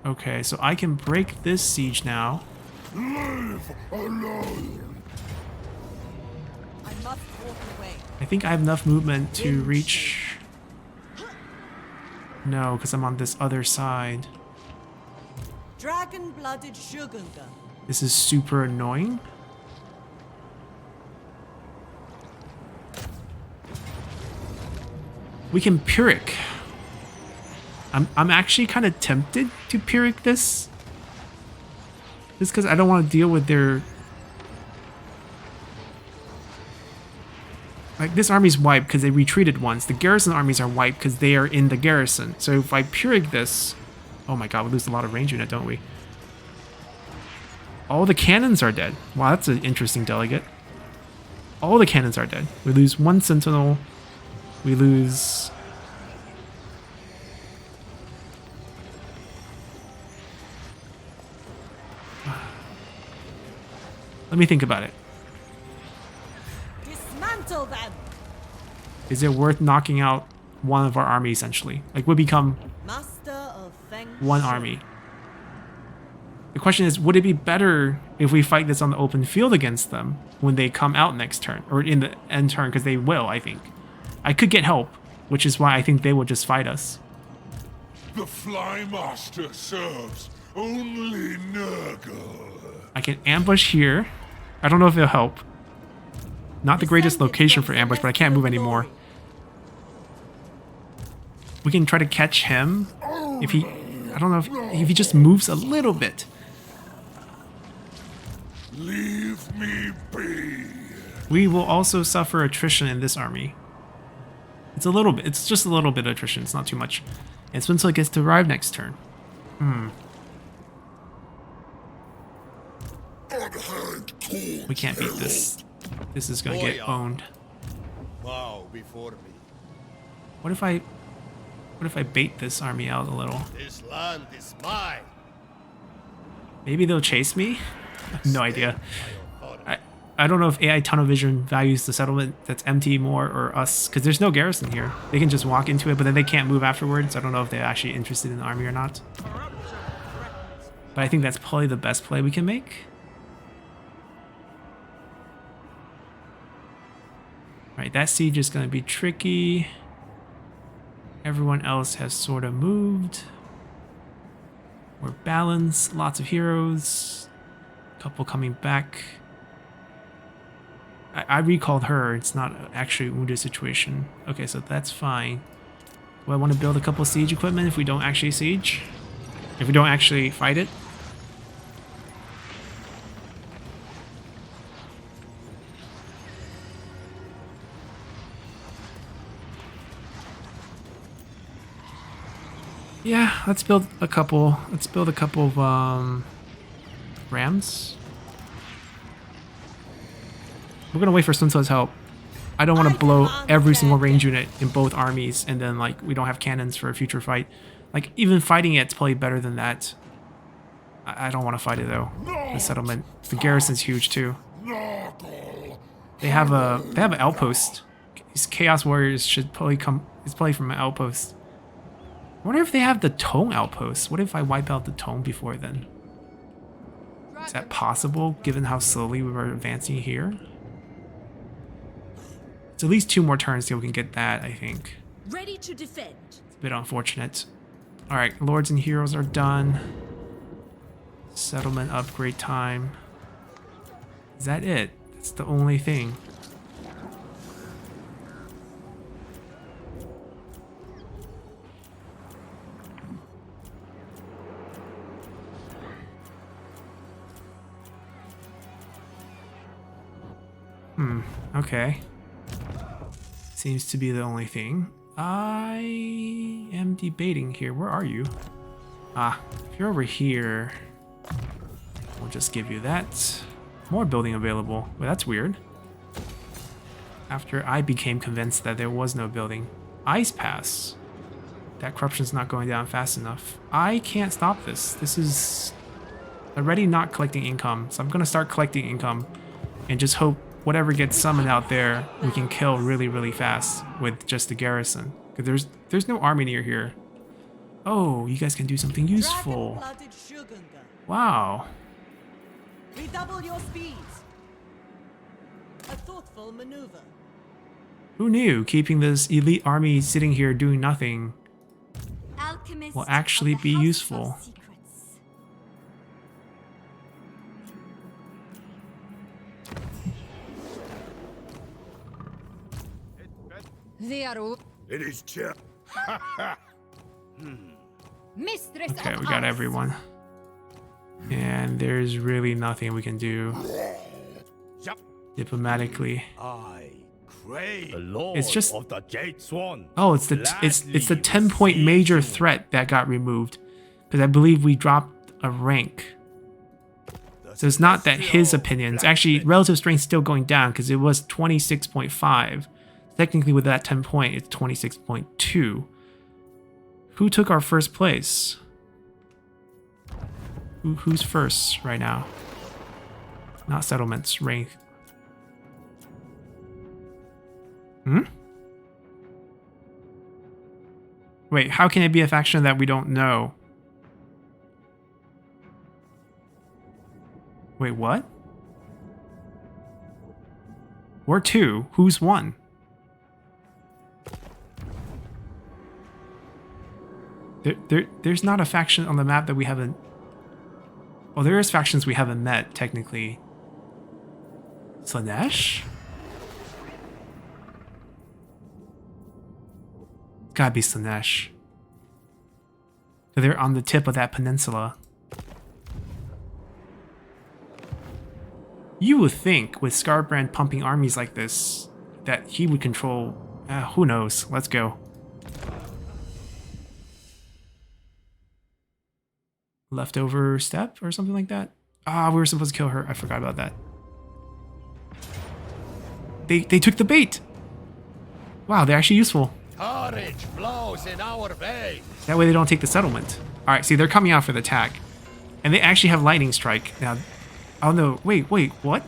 Okay, so I can break this siege now. Leave alone. I must walk away. I think I have enough movement to reach... No, because I'm on this other side. Dragon-blooded Shogunga. This is super annoying. We can Pyrrhic. I'm actually kind of tempted to Pyrrhic this. Just because I don't want to deal with their... Like, this army's wiped because they retreated once. The garrison armies are wiped because they are in the garrison. So if I Pyrrhic this... Oh my god, we lose a lot of range unit, don't we? All the cannons are dead. Wow, that's an interesting delegate. All the cannons are dead. We lose one sentinel. We lose... Let me think about it. Dismantle them. Is it worth knocking out one of our army, essentially? Like, we become Master of Feng one Shui. army. The question is, would it be better if we fight this on the open field against them when they come out next turn? Or in the end turn, because they will, I think. I could get help, which is why I think they will just fight us. The Fly Master serves only Nurgle. I can ambush here. I don't know if it'll help. Not the greatest location for ambush, but I can't move anymore. We can try to catch him. If he... I don't know if he just moves a little bit. Leave me be. We will also suffer attrition in this army. It's a little bit. It's just a little bit of attrition. It's not too much. It's until it gets to arrive next turn. We can't beat this. This is gonna get owned. Bow before me. What if I bait this army out a little? This land is mine. Maybe they'll chase me? I have no idea. I don't know if AI Tunnel Vision values the settlement that's empty more or us, because there's no garrison here. They can just walk into it, but then they can't move afterwards. I don't know if they're actually interested in the army or not. But I think that's probably the best play we can make. Right, that siege is going to be tricky. Everyone else has sort of moved. We're balanced, lots of heroes. Couple coming back. I recalled her, it's not actually a wounded situation. Okay, so that's fine. Do I want to build a couple siege equipment if we don't actually siege? If we don't actually fight it? Yeah, let's build a couple. Let's build a couple of rams. We're gonna wait for Sun Tzu's help. I don't want to blow every single range unit in both armies and then like we don't have cannons for a future fight. Like even fighting it's probably better than that. I don't want to fight it though. The settlement, the garrison's huge too. They have an outpost. These Chaos Warriors should probably come. It's probably from an outpost. I wonder if they have the Tong outpost. What if I wipe out the Tong before then? Is that possible, given how slowly we were advancing here? It's at least 2 more turns till we can get that, I think. Ready to defend. It's a bit unfortunate. Alright, Lords and Heroes are done. Settlement upgrade time. Is that it? That's the only thing. Okay. Seems to be the only thing. I am debating here. Where are you? Ah, if you're over here, we'll just give you that. More building available. Well, that's weird. After I became convinced that there was no building. Ice Pass. That corruption's not going down fast enough. I can't stop this. This is already not collecting income, so I'm gonna start collecting income and just hope whatever gets summoned out there we can kill really, really fast with just the garrison. Because there's no army near here. Oh, you guys can do something useful. Dragon-blooded Shogunga. Wow. Redouble your speeds. A thoughtful maneuver. Who knew keeping this elite army sitting here doing nothing Alchemist will actually of the be House of useful? Secrets. They are all It is chair. mistress Okay, of we got ours. everyone. And there's really nothing we can do Yup. diplomatically. I crave. The Lord It's just- of the Jade Swan. Oh, it's the 10-point Gladly major receives threat that got removed because I believe we dropped a rank. So it's not that his opinions. Actually, relative strength still going down because it was 26.5. Technically, with that 10 point, it's 26.2. Who took our first place? Who's first right now? Not settlements, rank. Wait, how can it be a faction that we don't know? Wait, what? We're 2. Who's 1? There's not a faction on the map that we haven't... Well, there is factions we haven't met, technically. Slanesh? Gotta be Slanesh. They're on the tip of that peninsula. You would think, with Scarbrand pumping armies like this, that he would control... who knows? Let's go. Leftover step or something like that? Ah, we were supposed to kill her. I forgot about that. They took the bait! Wow, they're actually useful. Courage flows in our veins. That way they don't take the settlement. Alright, see, they're coming out for the attack. And they actually have lightning strike. Now, oh no, wait, what?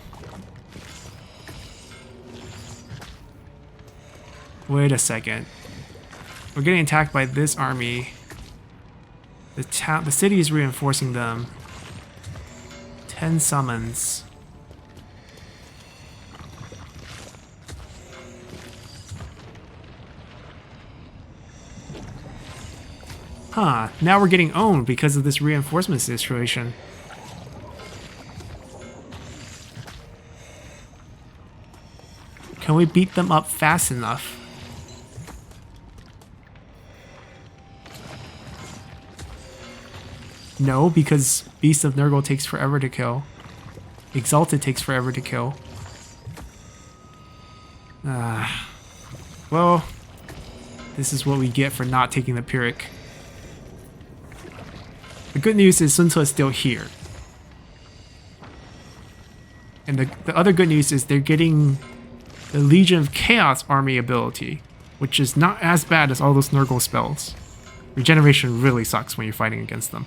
Wait a second. We're getting attacked by this army. The city is reinforcing them. 10 summons. Huh, now we're getting owned because of this reinforcement situation. Can we beat them up fast enough? No, because Beast of Nurgle takes forever to kill. Exalted takes forever to kill. Well, this is what we get for not taking the Pyrrhic. The good news is Sun Tzu is still here. And the other good news is they're getting the Legion of Chaos army ability, which is not as bad as all those Nurgle spells. Regeneration really sucks when you're fighting against them.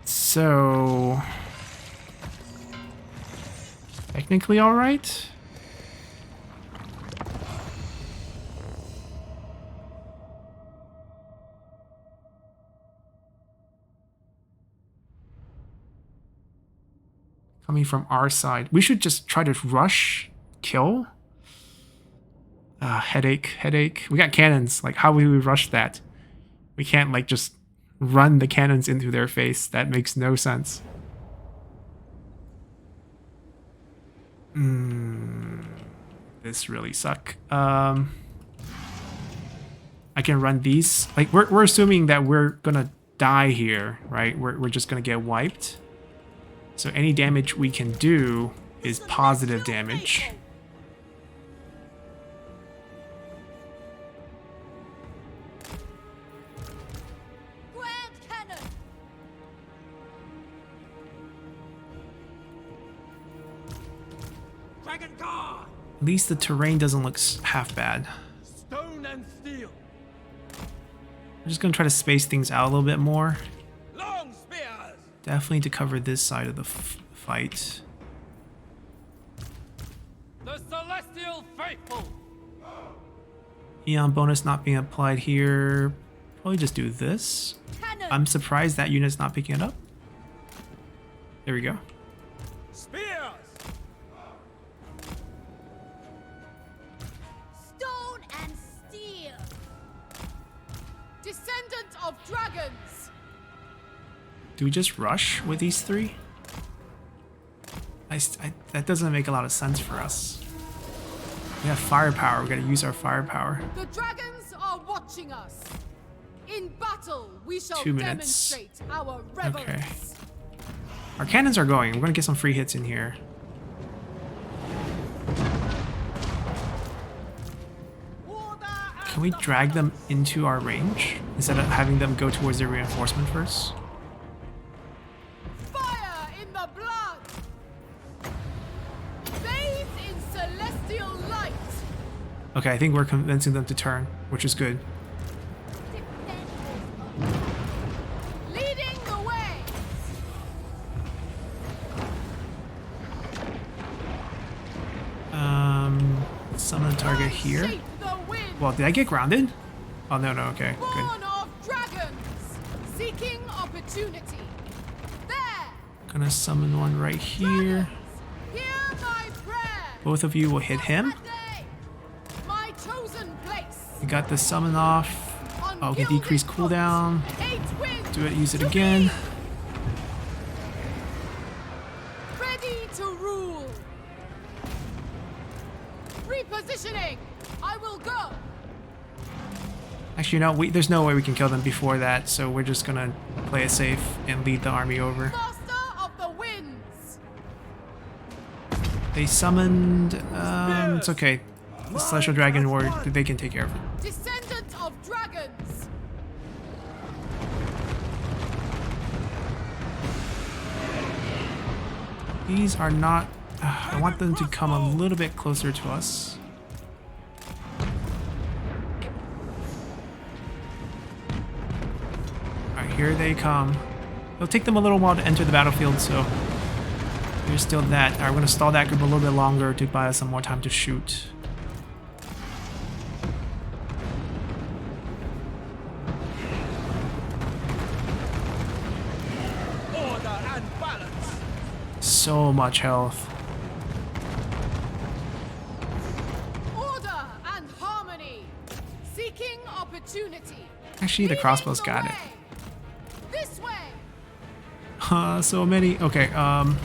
So... technically alright? Coming from our side. We should just try to rush, kill. Headache. We got cannons. Like, how will we rush that? We can't, like, just run the cannons into their face. That makes no sense. This really suck. I can run these. Like we're assuming that we're gonna die here, right? We're just gonna get wiped. So any damage we can do is positive damage. Grand Cannon! Dragon Guard! At least the terrain doesn't look half bad. Stone and steel! I'm just gonna try to space things out a little bit more. Long spears! Definitely to cover this side of the fight. The Celestial Faithful! Eon bonus not being applied here. Probably just do this. Cannon! I'm surprised that unit's not picking it up. There we go. Spears! Stone and steel! Descendant of dragons! Do we just rush with these three? That doesn't make a lot of sense for us. We have firepower. We gotta use our firepower. The dragons are watching us. In battle, we shall 2 minutes. demonstrate our reverence. Okay. Our cannons are going. We're gonna get some free hits in here. Can we drag them into our range instead of having them go towards their reinforcement first? Fire in the blood! Bathed in celestial light! Okay, I think we're convincing them to turn, which is good. Leading the way! Summon a target here. Shape the wind! Well, did I get grounded? Oh, no, okay, good. Born of dragons! Seeking opportunity! There! Gonna summon one right here. Hear my prayer! Both of you will hit him. That day, my chosen place! We got the summon off. On Oh, okay, gilded decrease foot, cooldown. 8 winds Do it, use it to again. be ready to rule! Repositioning! I will go! Actually, no, there's no way we can kill them before that, so we're just gonna play it safe and lead the army over. Master of the winds! They summoned... it's okay. The Celestial Dragon Ward, they can take care of it. Descendant of dragons! These are not... I want them to come a little bit closer to us. Alright, here they come. It'll take them a little while to enter the battlefield, so... There's still that. Alright, we're gonna stall that group a little bit longer to buy us some more time to shoot. Order and balance! So much health. Order and harmony! Seeking opportunity! Actually, the crossbows got it. This way! So many. Okay, Sun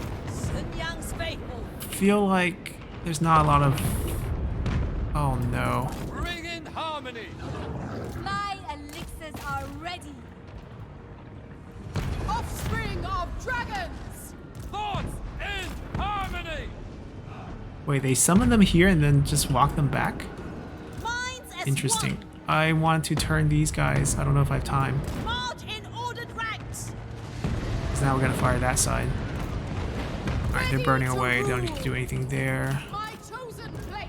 Yang's faithful. feel like there's not a lot of... Oh no. Bring in harmony! My elixirs are ready! Offspring of dragons! Thoughts in harmony! Wait, they summon them here and then just walk them back? Minds as Interesting. one. I want to turn these guys. I don't know if I have time. March in ordered ranks. Because now we're going to fire that side. Alright, they're burning away. They don't need to do anything there. My chosen place!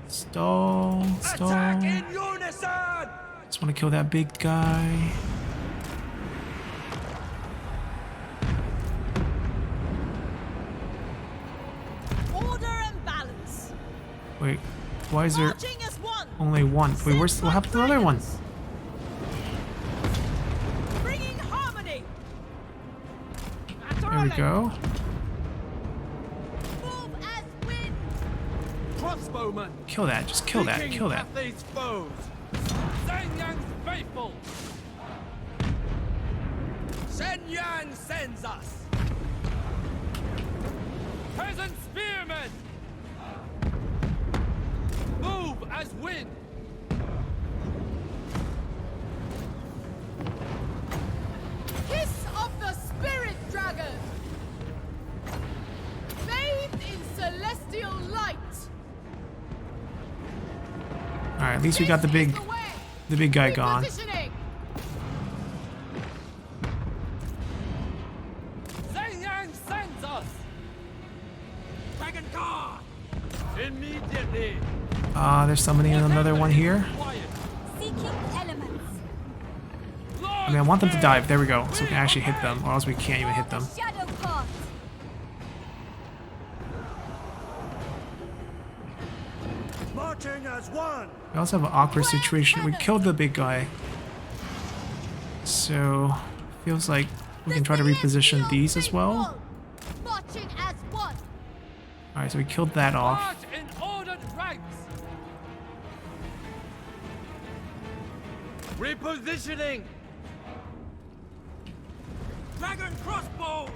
Stall. Stall. Attack in unison! Just want to kill that big guy. Order and balance. Wait, why is there Marching as one. only one? Wait, what happened to the other one? Bringing harmony. There we go. Move as wind. Crossbowman! Kill that. Just kill that. Seeking Kill that. Cathay's foes! Zhang Yang's faithful! Shen Yang sends us! Peasant spearmen! Move as wind. Kiss of the Spirit Dragon! Bathed in celestial light! Alright, at least we got the big guy gone. Repositioning! Yang sends us. Dragon Guard! Immediately. They're summoning another one here. Quiet. Seeking elements. I mean, I want them to dive. There we go. So we can actually hit them, or else we can't even hit them. Shadow Court. Marching as one! We also have an awkward situation. We killed the big guy. So, feels like we can try to reposition these as well. Marching as one. Alright, so we killed that off. March in ordered ranks. Repositioning. Dragon crossbows!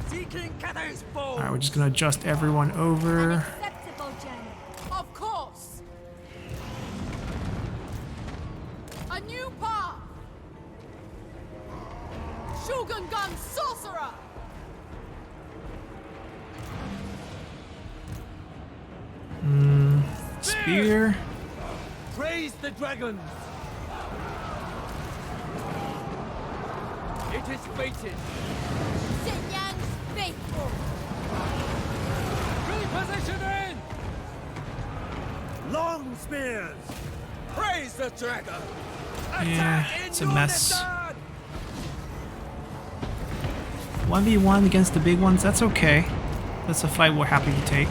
Seeking Cathay's bow! Alright, we're just gonna adjust everyone over. Acceptable journey. Of course! A new path! Shogun Gun Sorcerer! Spear. Praise the dragons. It is fated. Shenyang's faithful. Repositioning. Long spears! Praise the dragon! Yeah, Attack in it's a mess. unison! 1v1 against the big ones, that's okay. That's a fight we're happy to take.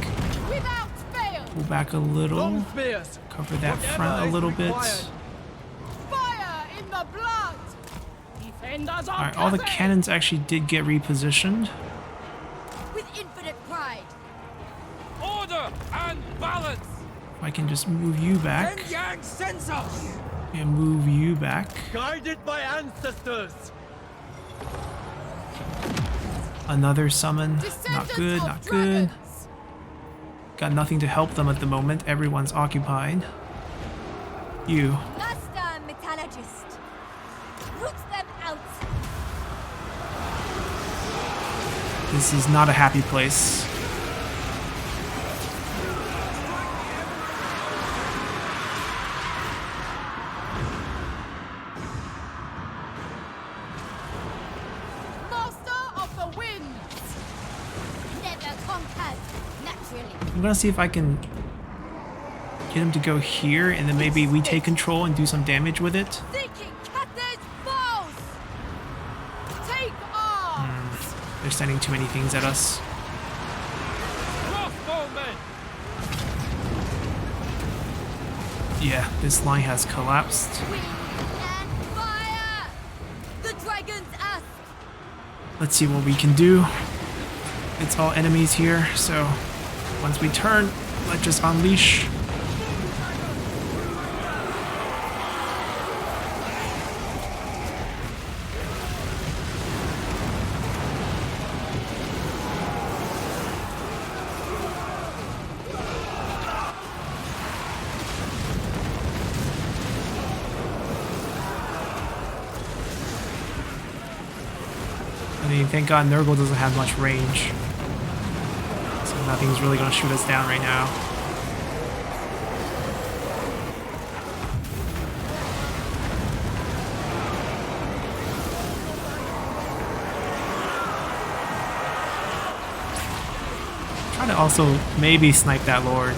Without fail! Pull back a little. Long spears. Cover that front a little bit. Fire in the blood! Defenders of Alright, all the Cathay! cannons actually did get repositioned. With infinite pride. Order and balance. If I can just move you back. Yang sends us! And move you back. Guided by ancestors. Another summon. Not Descendants good, of not good. dragons! Got nothing to help them at the moment. Everyone's occupied. You. Master metallurgist. Roots them out. This is not a happy place. Master of the winds! Never conquered. Naturally. I'm gonna see if I can get him to go here, and then maybe we take control and do some damage with it. Seeking Cathay's bows! Take arms! They're sending too many things at us. Crossbowmen. Yeah, this line has collapsed. Wind and fire. The dragons ask. Let's see what we can do. It's all enemies here, so once we turn, let's just unleash. I mean, thank God Nurgle doesn't have much range. So nothing's really gonna shoot us down right now. Try to also maybe snipe that Lord.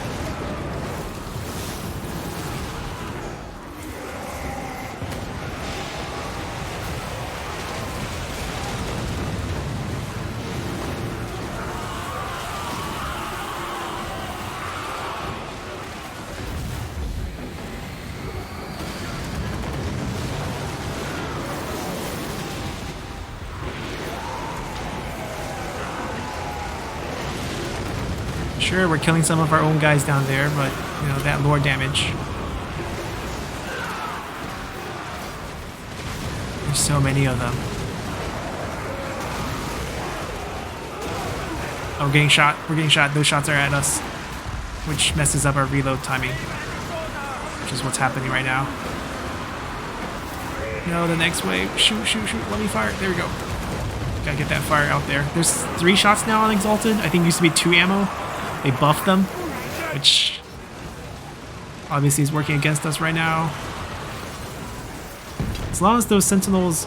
Sure, we're killing some of our own guys down there, but, you know, that lore damage. There's so many of them. Oh, we're getting shot. We're getting shot. Those shots are at us. which messes up our reload timing, which is what's happening right now. No, the next wave. Shoot, shoot, shoot. Let me fire. There we go. Gotta get that fire out there. There's 3 shots now on Exalted. I think it used to be 2 ammo. They buffed them, which obviously is working against us right now. As long as those sentinels,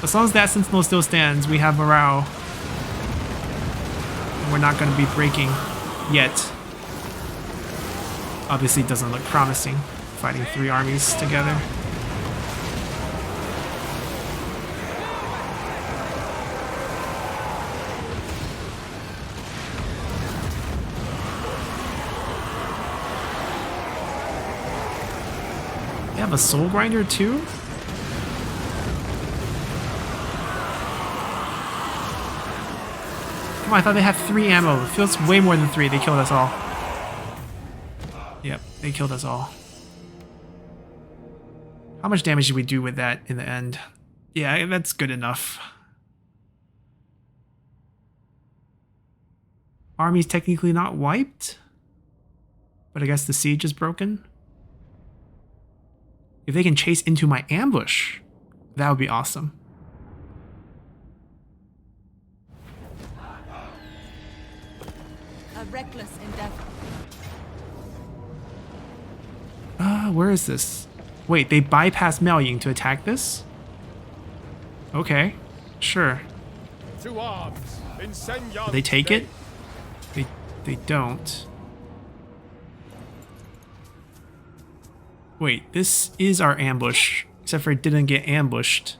as long as that sentinel still stands, we have morale. And we're not going to be breaking yet. Obviously, it doesn't look promising, fighting 3 armies together. They have a soul grinder too? Come on, I thought they had 3 ammo. It feels way more than 3. They killed us all. Yep, they killed us all. How much damage did we do with that in the end? Yeah, that's good enough. Army's technically not wiped, but I guess the siege is broken. If they can chase into my ambush, that would be awesome. A reckless endeavor. Where is this? Wait, they bypassed Miao Ying to attack this? Okay, sure. To arms. Do they take it? They don't. Wait, this is our ambush, except for it didn't get ambushed.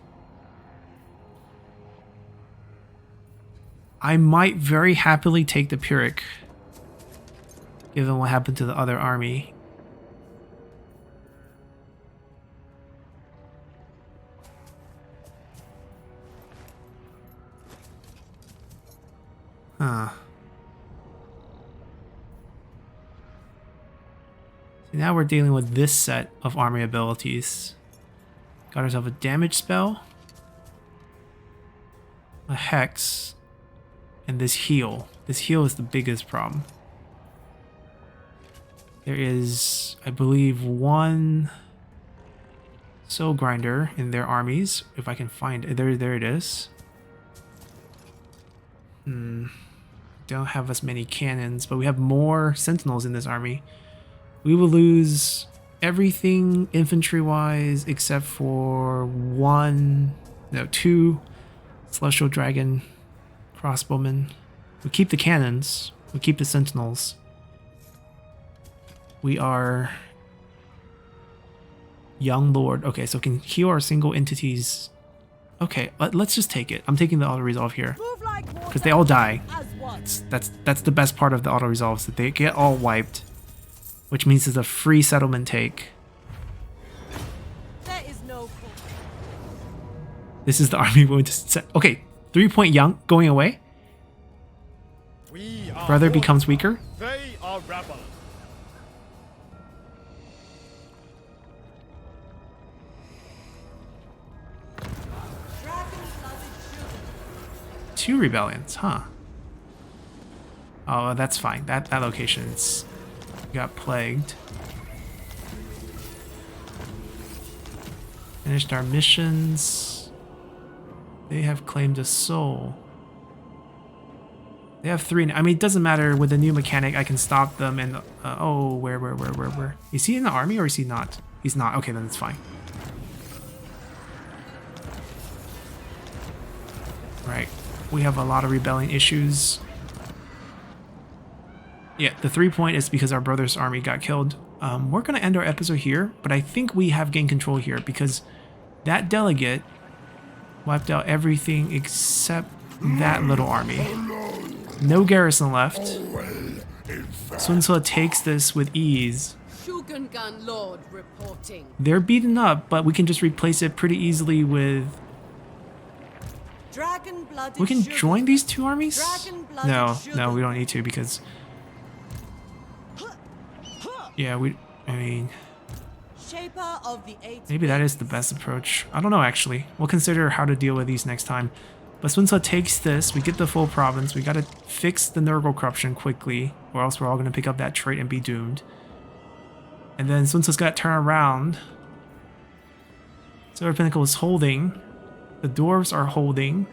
I might very happily take the Pyrrhic, given what happened to the other army. Huh. So now we're dealing with this set of army abilities. Got ourselves a damage spell, a hex, and this heal. This heal is the biggest problem. There is, I believe, 1 soul grinder in their armies. If I can find it. There it is. Don't have as many cannons, but we have more sentinels in this army. We will lose everything infantry-wise except for 2 Celestial Dragon crossbowmen. We keep the cannons. We keep the sentinels. We are Young Lord. Okay, so can heal our single entities. Okay, let's just take it. I'm taking the auto-resolve here. Because they all die. That's the best part of the auto-resolves, that they get all wiped. Which means it's a free settlement take. There is no This is the army going to set. Okay, 3-point Young going away. Brother becomes weaker. They are rebel. Two rebellions, huh? Oh, that's fine. That location's got plagued. Finished our missions. They have claimed a soul. They have 3. I mean, it doesn't matter. With the new mechanic, I can stop them and... oh, where? Is he in the army or is he not? He's not. Okay, then it's fine. Right. We have a lot of rebellion issues. Yeah, the 3-point is because our brother's army got killed. We're going to end our episode here, but I think we have gained control here because that delegate wiped out everything except that little army. No garrison left. Sun Tzu takes this with ease. Shugengan Lord reporting. They're beaten up, but we can just replace it pretty easily with... We can join these 2 armies? No, we don't need to because... Yeah, I mean... Maybe that is the best approach. I don't know, actually. We'll consider how to deal with these next time. But Sun Tzu takes this, we get the full province, we gotta fix the Nurgle corruption quickly, or else we're all gonna pick up that trait and be doomed. And then Sun Tzu's gotta turn around. Silver Pinnacle is holding. The dwarves are holding.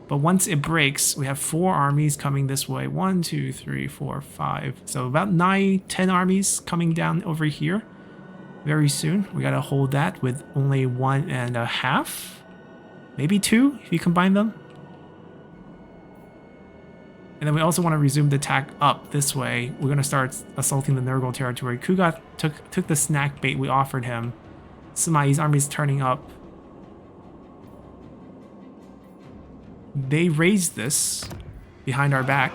But once it breaks, we have 4 armies coming this way. 1, 2, 3, 4, 5. So about 9, 10 armies coming down over here very soon. We gotta hold that with only 1.5. Maybe 2 if you combine them. And then we also want to resume the attack up this way. We're going to start assaulting the Nurgle territory. Kugat took the snack bait we offered him. Sumai's army is turning up. They raised this behind our back.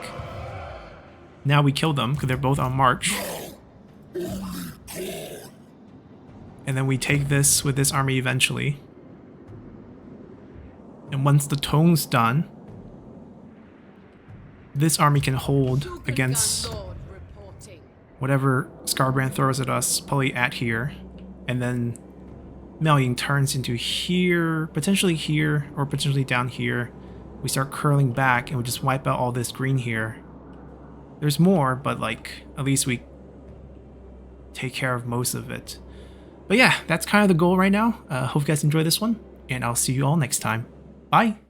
Now we kill them because they're both on march. And then we take this with this army eventually. And once the tone's done, this army can hold against whatever Scarbrand throws at us, probably at here. And then Miao Ying turns into here, or potentially down here. We start curling back and we just wipe out all this green here. There's more, but like, at least we take care of most of it. But yeah, that's kind of the goal right now. Hope you guys enjoy this one, and I'll see you all next time. Bye!